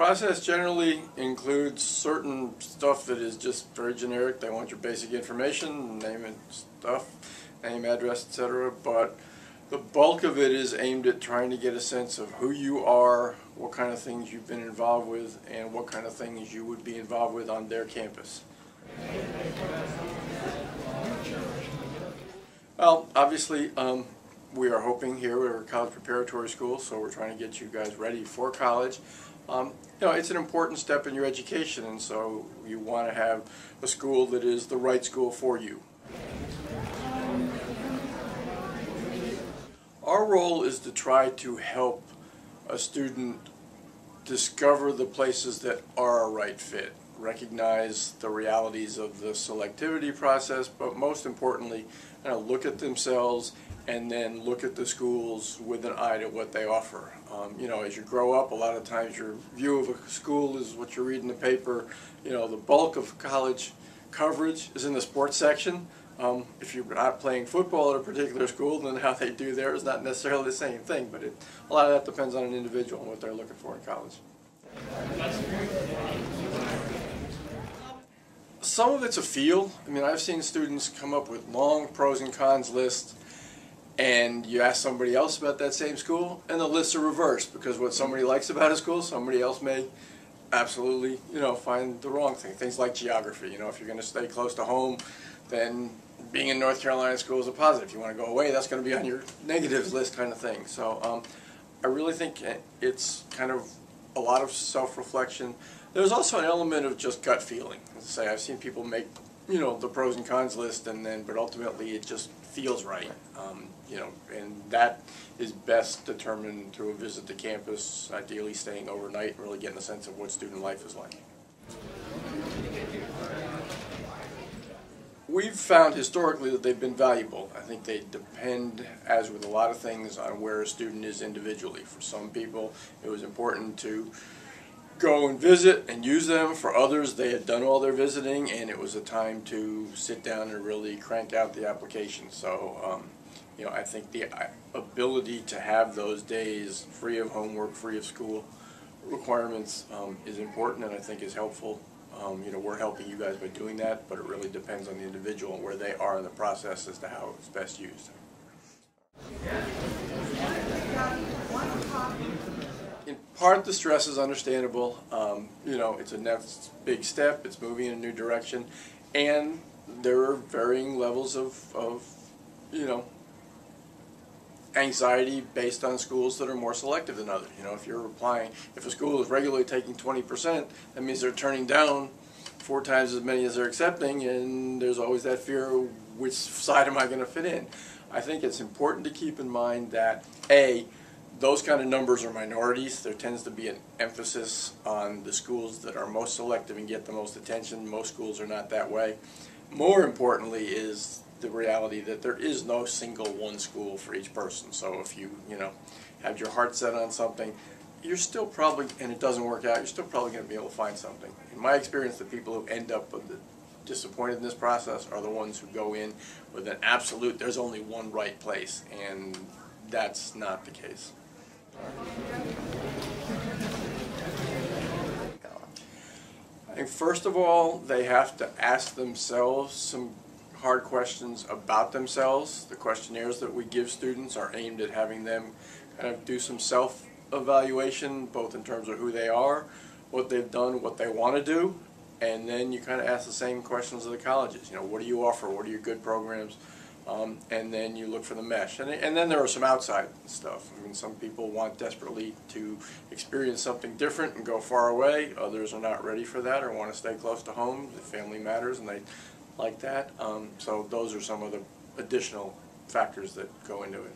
process generally includes certain stuff that is just very generic. They want your basic information, name and stuff, name, address, etc. But the bulk of it is aimed at trying to get a sense of who you are, what kind of things you've been involved with, and what kind of things you would be involved with on their campus. Well, obviously, we are hoping here we're a college preparatory school, so we're trying to get you guys ready for college. It's an important step in your education, and so you want to have a school that is the right school for you. Our role is to try to help a student discover the places that are a right fit, recognize the realities of the selectivity process, but most importantly, look at themselves and then look at the schools with an eye to what they offer. As you grow up, a lot of times your view of a school is what you read in the paper. The bulk of college coverage is in the sports section. If you're not playing football at a particular school, then how they do there is not necessarily the same thing, but a lot of that depends on an individual and what they're looking for in college. Some of it's a feel. I've seen students come up with long pros and cons lists, and you ask somebody else about that same school, and the lists are reversed, because what somebody likes about a school, somebody else may absolutely, find the wrong thing. Things like geography. If you're going to stay close to home, then being in North Carolina school is a positive. If you want to go away, that's going to be on your negatives list kind of thing. So I really think it's kind of a lot of self-reflection. There's also an element of just gut feeling. As I say, I've seen people make, the pros and cons list, but ultimately it just feels right. And that is best determined through a visit to campus, ideally staying overnight and really getting a sense of what student life is like. We've found historically that they've been valuable. I think they depend, as with a lot of things, on where a student is individually. For some people, it was important to go and visit and use them. For others, they had done all their visiting, and it was a time to sit down and really crank out the application. So, I think the ability to have those days free of homework, free of school requirements is important, and I think is helpful. We're helping you guys by doing that, but it really depends on the individual and where they are in the process as to how it's best used. In part, the stress is understandable. It's a next big step. It's moving in a new direction, and there are varying levels of anxiety based on schools that are more selective than others. If a school is regularly taking 20%, that means they're turning down 4 times as many as they're accepting, and there's always that fear of which side am I going to fit in. I think it's important to keep in mind that those kind of numbers are minorities. There tends to be an emphasis on the schools that are most selective and get the most attention. Most schools are not that way. More importantly is the reality that there is no single one school for each person. So if you have your heart set on something, you're still probably, and it doesn't work out, you're still probably going to be able to find something. In my experience, the people who end up disappointed in this process are the ones who go in with an absolute, there's only one right place, and that's not the case. I think first of all, they have to ask themselves some hard questions about themselves. The questionnaires that we give students are aimed at having them kind of do some self-evaluation, both in terms of who they are, what they've done, what they want to do, and then you kind of ask the same questions of the colleges. What do you offer? What are your good programs? And then you look for the mesh. And then there are some outside stuff. Some people want desperately to experience something different and go far away. Others are not ready for that or want to stay close to home. The family matters and they like that. So those are some of the additional factors that go into it.